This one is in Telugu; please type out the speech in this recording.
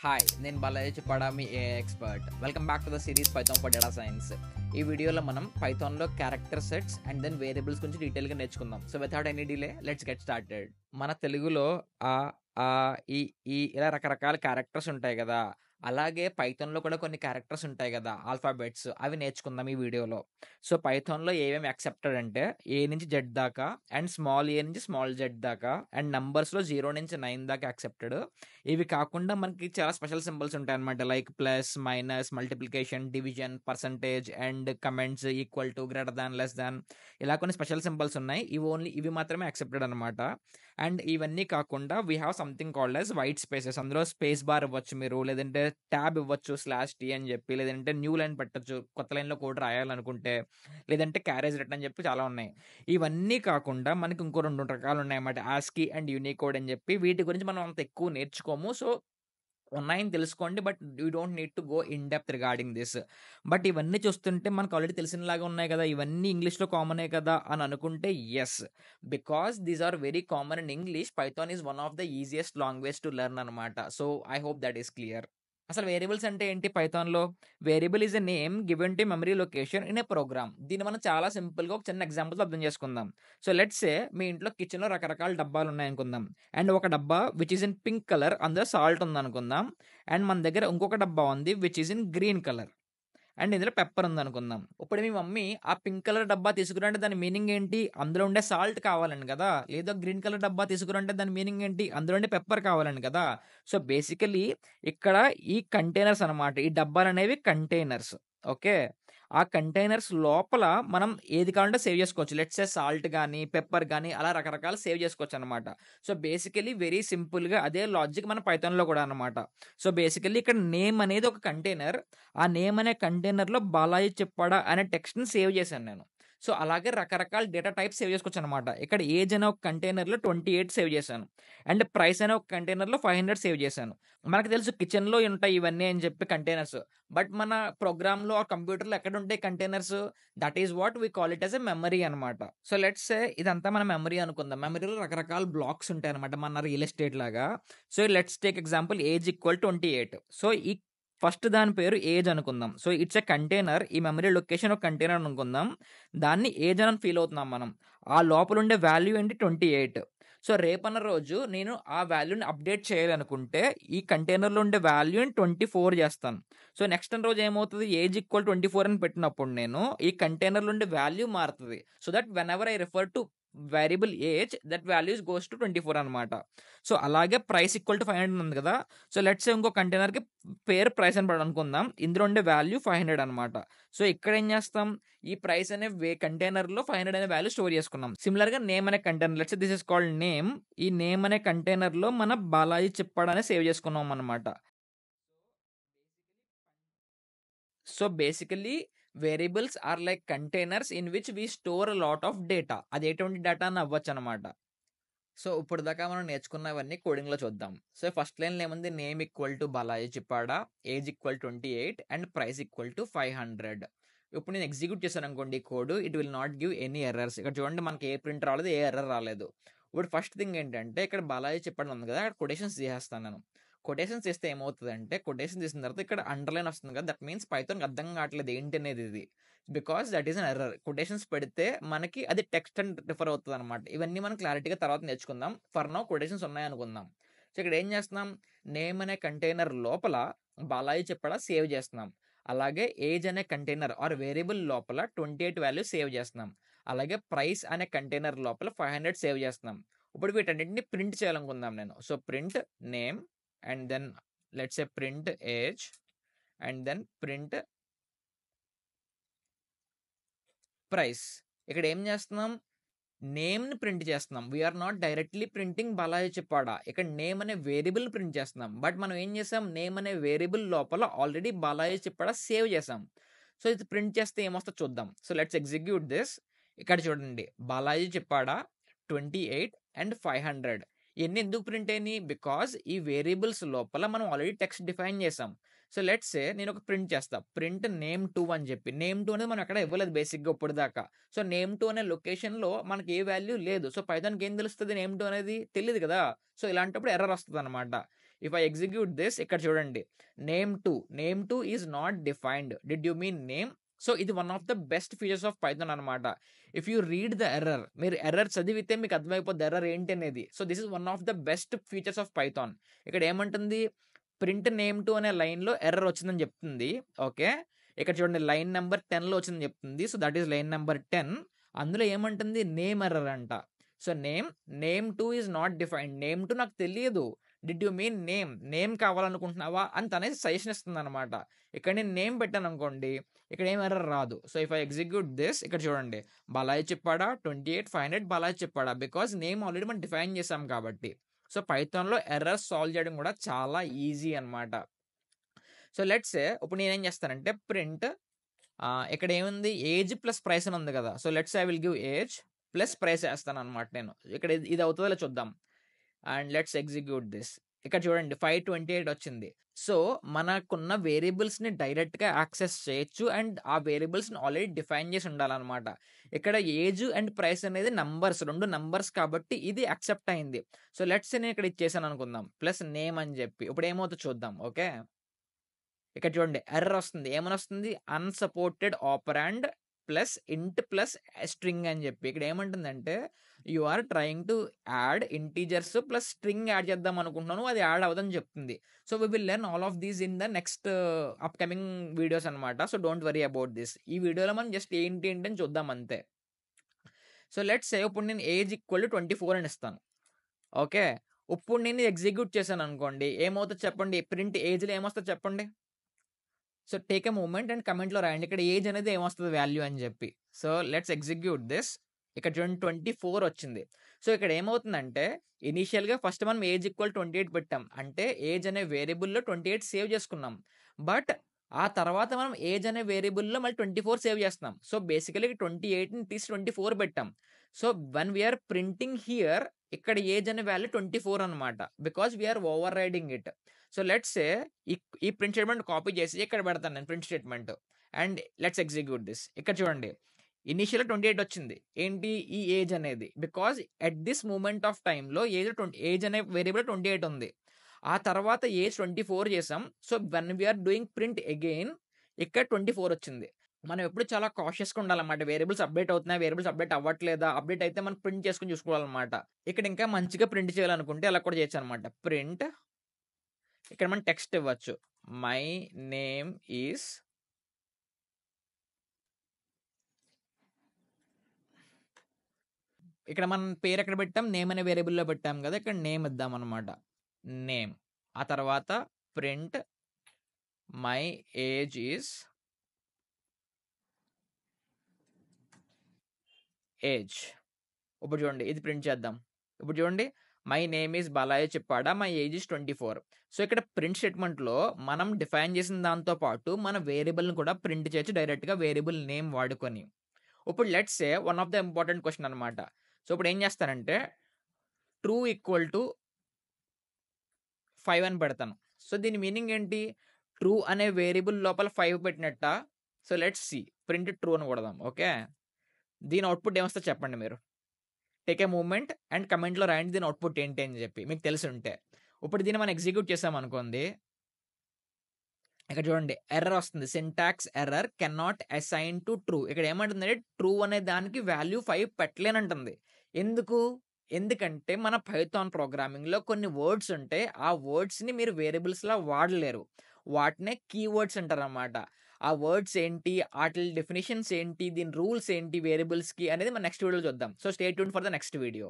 హాయ్, నేను బాలాజీ చిప్పాడ, మీ AI expert. Welcome back to the series Python for data science. ఈ వీడియోలో మనం పైథాన్లో character sets and then variables గురించి డీటెయిల్గా నేర్చుకుందాం. So without any delay let's get started. మన తెలుగులో ఆ ఆ ఈ ఈ ఇలా రకరకాల క్యారెక్టర్స్ ఉంటాయి కదా, అలాగే పైథాన్లో కూడా కొన్ని క్యారెక్టర్స్ ఉంటాయి కదా, ఆల్ఫాబెట్స్. అవి నేర్చుకుందాం ఈ వీడియోలో. సో పైథాన్లో ఏమేమి యాక్సెప్టెడ్ అంటే ఏ నుంచి జెడ్ దాకా, అండ్ స్మాల్ ఏ నుంచి స్మాల్ జెడ్ దాకా, అండ్ నంబర్స్లో 0 నుంచి 9 దాకా యాక్సెప్టెడ్. ఇవి కాకుండా మనకి చాలా స్పెషల్ సింబల్స్ ఉంటాయి అనమాట. Like plus, minus, multiplication, division, percentage, and comments, equal to, greater than, less than, ఇలా కొన్ని స్పెషల్ సింబల్స్ ఉన్నాయి. ఇవి మాత్రమే యాక్సెప్టెడ్ అనమాట. అండ్ ఇవన్నీ కాకుండా we have something called as white spaces. అందులో స్పేస్ బార్ ఇవ్వచ్చు మీరు, లేదంటే ట్యాబ్ ఇవ్వచ్చు /t అని చెప్పి, లేదంటే న్యూ లైన్ పెట్టచ్చు కొత్త లైన్లో కోడ్ రాయాలనుకుంటే, లేదంటే క్యారేజ్ రిటర్న్ అని చెప్పి చాలా ఉన్నాయి. ఇవన్నీ కాకుండా మనకి ఇంకో 2 రకాలు ఉన్నాయన్నమాట, ఆస్కీ అండ్ యూనికోడ్ అని చెప్పి. వీటి గురించి మనం అంత ఎక్కువ నేర్చుకోము. సో ఉన్నాయని తెలుసుకోండి, but you don't need to go in depth regarding this. But ఇవన్నీ చూస్తుంటే మనకు ఆల్రెడీ తెలిసినలాగా ఉన్నాయి కదా, ఇవన్నీ ఇంగ్లీష్లో కామనే కదా అని అనుకుంటే yes, because these are very common in English. Python is one of the easiest language to learn అనమాట. So I hope that is clear. అసలు వేరియబుల్స్ అంటే ఏంటి పైథాన్లో? Variable is a name given to memory location in a program. దీన్ని మనం చాలా సింపుల్గా ఒక చిన్న ఎగ్జాంపుల్తో అర్థం చేసుకుందాం. సో లెట్స్ సే మీ ఇంట్లో కిచెన్లో రకరకాల డబ్బాలు ఉన్నాయనుకుందాం. అండ్ ఒక డబ్బా which is in pink colour, అందులో సాల్ట్ ఉందనుకుందాం. అండ్ మన దగ్గర ఇంకొక డబ్బా ఉంది which is in green colour, and ఇందులో పెప్పర్ ఉందనుకుందాం. ఇప్పుడు మీ మమ్మీ ఆ పింక్ కలర్ డబ్బా తీసుకురంటే దాని మీనింగ్ ఏంటి? అందులో ఉండే సాల్ట్ కావాలని కదా. లేదా గ్రీన్ కలర్ డబ్బా తీసుకురంటే దాని మీనింగ్ ఏంటి? అందులో ఉండే పెప్పర్ కావాలని కదా. సో బేసికలీ ఇక్కడ ఈ కంటైనర్స్ అనమాట, ఈ డబ్బాలు అనేవి కంటైనర్స్. ఓకే, ఆ కంటైనర్స్ లోపల మనం ఏది కావాలంటే సేవ్ చేసుకోవచ్చు. లెట్స్ సే సాల్ట్ కానీ, పెప్పర్ కానీ, అలా రకరకాలు సేవ్ చేసుకోవచ్చు అనమాట. సో బేసికలీ వెరీ సింపుల్గా అదే లాజిక్ మన పైథాన్లో కూడా అనమాట. సో బేసికల్లీ ఇక్కడ నేమ్ అనేది ఒక కంటైనర్. ఆ నేమ్ అనే కంటైనర్లో బాలాజీ చిప్పాడ అనే టెక్స్ట్ని సేవ్ చేశాను నేను. సో అలాగే రకరకాల డేటా టైప్ సేవ్ చేసుకోవచ్చు అనమాట. ఇక్కడ ఏజ్ అనే ఒక కంటైనర్లో 28 సేవ్ చేశాను, అండ్ ప్రైస్ అనే ఒక కంటైనర్లో 500 సేవ్ చేశాను. మనకు తెలుసు కిచెన్లో ఉంటాయి ఇవన్నీ అని చెప్పి కంటైనర్స్, బట్ మన ప్రోగ్రామ్లో ఆ కంప్యూటర్లో ఎక్కడ ఉంటాయి containers? That is what we call it as a memory అనమాట. సో లెట్స్ సే ఇదంతా మన మెమరీ అనుకుందాం. మెమరీలో రకరకాల బ్లాక్స్ ఉంటాయి అనమాట, మన రియల్ ఎస్టేట్ లాగా. So let's take example age equal 28. So ఈ ఫస్ట్ దాని పేరు ఏజ్ అనుకుందాం. So it's a container. ఈ మెమరీ లొకేషన్ ఒక కంటైనర్ అనుకుందాం. దాన్ని ఏజ్ అని ఫీల్ అవుతున్నాం మనం. ఆ లోపల ఉండే వాల్యూ ఏంటి? 28. సో రేపన్న రోజు నేను ఆ వాల్యూని అప్డేట్ చేయాలనుకుంటే ఈ కంటైనర్లో ఉండే వాల్యూని 24 చేస్తాను. సో నెక్స్ట్ రోజు ఏమవుతుంది? ఏజ్ ఈక్వల్ 24 అని పెట్టినప్పుడు నేను ఈ కంటైనర్లో ఉండే వాల్యూ మారుతుంది. So that when ever I refer to variable age, that values goes to 24 అనమాట. సో అలాగే ప్రైస్ ఈక్వల్ టు 500 ఉంది కదా. సో లెట్స్ ఇంకో కంటైనర్కి పేరు ప్రైస్ అని అనుకుందాం. ఇందులో ఉండే వాల్యూ 500 అనమాట. సో ఇక్కడ ఏం చేస్తాం? ఈ ప్రైస్ అనే కంటైనర్లో 500 అనే వాల్యూ స్టోర్ చేసుకున్నాం. సిమిలర్గా నేమ్ అనే container, let's this is called name. ఈ నేమ్ అనే కంటైనర్లో మన బాలాజీ చిప్పాడ అనే సేవ్ చేసుకున్నాం అనమాట. So basically variables are like containers in which we store a lot of data. అది ఎటువంటి డేటా అని అవ్వచ్చు అనమాట. సో ఇప్పుడు దాకా మనం నేర్చుకున్నవన్నీ కోడింగ్లో చూద్దాం. సో ఫస్ట్ లైన్లో ఏముంది? Name equal to Balaji Chippada, age equal 28, and price equal to 500. ఇప్పుడు నేను ఎగ్జిక్యూట్ చేశాను అనుకోండి ఈ code, it will not give any errors. ఇక్కడ చూడండి, మనకి ఏ ప్రింట్ రాలేదు, ఏ ఎర్రర్ రాలేదు. ఇప్పుడు ఫస్ట్ థింగ్ ఏంటంటే, ఇక్కడ బాలాజీ చిప్పాడ ఉంది కదా, అక్కడ కొటేషన్స్ చేసేస్తాను నేను. కొటేషన్స్ చేస్తే ఏమవుతుందంటే, కొటేషన్ చేసిన తర్వాత ఇక్కడ అండర్లైన్ వస్తుంది కదా, దట్ మీన్స్ పైథాన్కి అర్థం కావట్లేదు ఏంటి అనేది ఇది. Because that is an error. Quotations పెడితే మనకి అది టెక్స్ట్ అని రిఫర్ అవుతుంది అనమాట. ఇవన్నీ మనం క్లారిటీగా తర్వాత నేర్చుకుందాం. ఫర్ నౌ కొటేషన్స్ ఉన్నాయనుకుందాం. సో ఇక్కడ ఏం చేస్తున్నాం? నేమ్ అనే కంటైనర్ లోపల బాలాజీ చెప్పడా సేవ్ చేస్తున్నాం. అలాగే ఏజ్ అనే కంటైనర్ ఆర్ వేరియబుల్ లోపల 28 వాల్యూ సేవ్ చేస్తున్నాం. అలాగే ప్రైస్ అనే కంటైనర్ లోపల 500 సేవ్ చేస్తున్నాం. ఇప్పుడు వీటన్నిటిని ప్రింట్ చేయాలనుకుందాం నేను. So print name, and then let's a print age, and then print price. ఇక్కడ ఏం చేస్తున్నాం? నేమ్ని ప్రింట్ చేస్తున్నాం. We're not directly printing Balaji Chippada. ఇక్కడ నేమ్ అనే వేరియబుల్ ప్రింట్ చేస్తున్నాం. బట్ మనం ఏం చేసాం? నేమ్ అనే వేరియబుల్ లోపల ఆల్రెడీ బాలాజీ చిప్పాడ సేవ్ చేసాం. సో ఇది ప్రింట్ చేస్తే ఏమొస్తుందో చూద్దాం. So let's execute this. ఇక్కడ చూడండి, బాలాజీ చిప్పాడ 28 అండ్ 500. ఇవన్నీ ఎందుకు ప్రింట్ అయినాయి? బికాజ్ ఈ వేరియబుల్స్ లోపల మనం ఆల్రెడీ టెక్స్ట్ డిఫైన్ చేసాం. సో లెట్స్ సే నేను ఒక ప్రింట్ చేస్తా, ప్రింట్ నేమ్ 2 అని చెప్పి. నేమ్ 2 అనేది మనం ఎక్కడ ఇవ్వలేదు బేసిక్గా ఇప్పుడు దాకా. సో నేమ్ 2 అనే లొకేషన్లో మనకి ఏ వాల్యూ లేదు. సో పైథాన్కి ఏం తెలుస్తుంది నేమ్ 2 అనేది? తెలియదు కదా. సో ఇలాంటప్పుడు ఎర్రర్ వస్తుంది అనమాట. ఇఫ్ ఐ ఎగ్జిక్యూట్ దిస్, ఇక్కడ చూడండి name two is not defined. Did you mean name? So ఇది one of the best features of Python అనమాట. If you read the error, మీరు ఎర్రర్ చదివితే మీకు అర్థమైపోద్ది ఎర్రర్ ఏంటి అనేది. So this is one of the best features of Python. ఇక్కడ ఏమంటుంది, ప్రింట్ నేమ్ టు అనే లైన్లో ఎర్రర్ వచ్చిందని చెప్తుంది. ఓకే, ఇక్కడ చూడండి లైన్ నెంబర్ 10లో వచ్చిందని చెప్తుంది. So that is line number 10. అందులో ఏమంటుంది, నేమ్ ఎర్రర్ అంట. So name two is not defined. Name to నాకు తెలియదు. డిడ్ యూ మీన్ నేమ్ కావాలనుకుంటున్నావా అని తనేసి సజెషన్ ఇస్తుంది అనమాట. ఇక్కడ నేను నేమ్ పెట్టాను అనుకోండి, ఇక్కడ ఏం ఎర్రర్ రాదు. So if I execute this, ఇక్కడ చూడండి బాలాజీ చెప్పాడా 28,500 బాలాజీ చెప్పాడా, బికాస్ నేమ్ ఆల్రెడీ మనం డిఫైన్ చేసాం కాబట్టి. సో పైథాన్లో ఎర్రర్ సాల్వ్ చేయడం కూడా చాలా ఈజీ అనమాట. సో లెట్స్ ఇప్పుడు నేనేం చేస్తానంటే ప్రింట్, ఇక్కడ ఏముంది, ఏజ్ ప్లస్ ప్రైస్ అని ఉంది కదా. So let's I will give age plus price వేస్తాను అనమాట నేను. ఇక్కడ ఇది అవుతుందో చూద్దాం. And let's execute this. ఇక్కడ చూడండి 528 వచ్చింది. సో మనకున్న వేరియబుల్స్ని డైరెక్ట్గా యాక్సెస్ చేయొచ్చు, అండ్ ఆ వేరియబుల్స్ని ఆల్రెడీ డిఫైన్ చేసి ఉండాలన్నమాట. ఇక్కడ ఏజ్ అండ్ ప్రైస్ అనేది రెండు నంబర్స్ కాబట్టి ఇది యాక్సెప్ట్ అయింది. సో లెట్స్ నేను ఇక్కడ ఇచ్చేసాను అనుకుందాం, ప్లస్ నేమ్ అని చెప్పి. ఇప్పుడు ఏమవుతుందో చూద్దాం. ఓకే, ఇక్కడ చూడండి ఎర్రర్ వస్తుంది. ఏమని వస్తుంది, unsupported operand plus int plus string అని చెప్పి. ఇక్కడ ఏమంటుందంటే you are trying to add integers plus string add చేద్దాం అనుకుంటున్నాను, అది యాడ్ అవ్వదని చెప్తుంది. So we will learn all of these in the next upcoming videos అనమాట. So don't worry about this. ఈ వీడియోలో మనం జస్ట్ ఏంటి అని చూద్దాం అంతే. సో లెట్స్ సే ఇప్పుడు నేను ఏజ్ ఈక్వల్ టు 24 అని ఇస్తాను. ఓకే, ఇప్పుడు నేను ఎగ్జిక్యూట్ చేశాను అనుకోండి, ఏమవుతుంది చెప్పండి, ప్రింట్ ఏజ్లో ఏమొస్తుంది చెప్పండి. So take a moment and కమెంట్లో రాయండి ఇక్కడ ఏజ్ అనేది ఏమొస్తుంది వాల్యూ అని చెప్పి. So let's execute this. ఇక్కడ చూడండి 24 వచ్చింది. సో ఇక్కడ ఏమవుతుందంటే ఇనీషియల్గా ఫస్ట్ మనం ఏజ్ ఈక్వల్ 28 పెట్టాం, అంటే ఏజ్ అనే వేరియబుల్లో 28 సేవ్ చేసుకున్నాం. బట్ ఆ తర్వాత మనం ఏజ్ అనే వేరియబుల్లో మళ్ళీ 24 సేవ్ చేస్తున్నాం. సో బేసికలీ 28ని తీసి 24 పెట్టాం. So when we're printing here, ఇక్కడ ఏజ్ అనే వాల్యూ 24 అనమాట, because we're overriding it. So let's say ఈ ప్రింట్ స్టేట్మెంట్ కాపీ చేసి ఇక్కడ పెడతాను నేను print statement, and let's execute this. ఇక్కడ చూడండి ఇనిషియల్ 28 వచ్చింది. ఏంటి ఈ ఏజ్ అనేది, because at this moment of టైంలో ఏజ్ అనే వేరియబుల్ 28 ఉంది. ఆ తర్వాత ఏజ్ 24 చేసాం. So when we're doing print again, ఇక్కడ 24 వచ్చింది. మనం ఎప్పుడు చాలా కాషియస్గా ఉండాలన్నమాట. వేరియబుల్స్ అప్డేట్ అవుతున్నాయి, వేరియబుల్స్ అప్డేట్ అవ్వట్లేదా, అప్డేట్ అయితే మనం ప్రింట్ చేసుకుని చూసుకోవాలన్నమాట. ఇక్కడ ఇంకా మంచిగా ప్రింట్ చేయాలనుకుంటే అలా కూడా చేయొచ్చు అనమాట. ప్రింట్, ఇక్కడ మనం టెక్స్ట్ ఇవ్వచ్చు, మై నేమ్ ఈస్ ఇక్కడ మనం పేరు ఎక్కడ పెట్టాం, నేమ్ అనే వేరియబుల్లో పెట్టాం కదా, ఇక్కడ నేమ్ ఇద్దాం అనమాట, నేమ్. ఆ తర్వాత print my age is age. ఇప్పుడు చూడండి ఇది ప్రింట్ చేద్దాం. ఇప్పుడు చూడండి మై నేమ్ ఈజ్ బాలాజీ చెప్పాడా, మై ఏజ్ ఈజ్ 24. సో ఇక్కడ ప్రింట్ స్టేట్మెంట్లో మనం డిఫైన్ చేసిన దాంతో పాటు మన వేరియబుల్ని కూడా ప్రింట్ చేయొచ్చు డైరెక్ట్గా వేరియబుల్ నేమ్ వాడుకొని. ఇప్పుడు let's say one of the important question అనమాట. సో ఇప్పుడు ఏం చేస్తానంటే ట్రూ ఈక్వల్ టు 5 అని పెడతాను. సో దీని మీనింగ్ ఏంటి, ట్రూ అనే వేరియబుల్ లోపల 5 పెట్టినట్ట. So let's see, print true అని కొడదాం. ఓకే, దీని అవుట్పుట్ ఏమొస్తుందో చెప్పండి మీరు. టేక్ ఏ మూమెంట్ అండ్ కమెంట్లో రాయండి దీని అవుట్పుట్ ఏంటి అని చెప్పి మీకు తెలిసి ఉంటే. ఇప్పుడు దీన్ని మనం ఎగ్జిక్యూట్ చేసాం అనుకోండి, ఇక్కడ చూడండి ఎర్రర్ వస్తుంది, syntax error can not assign to true. ఇక్కడ ఏమంటుందంటే ట్రూ అనే దానికి వాల్యూ 5 పెట్టలేనంటుంది. ఎందుకంటే మన పైథాన్ ప్రోగ్రామింగ్లో కొన్ని వర్డ్స్ ఉంటాయి, ఆ వర్డ్స్ని మీరు వేరియబుల్స్లా వాడలేరు, వాటినే కీవర్డ్స్ అంటారు అన్నమాట. ఆ వర్డ్స్ ఏంటి, వాటి డెఫినేషన్స్ ఏంటి, దీని రూల్స్ ఏంటి వేరియబుల్స్కి అనేది మనం నెక్స్ట్ వీడియోలో చూద్దాం. So stay tune for the next video.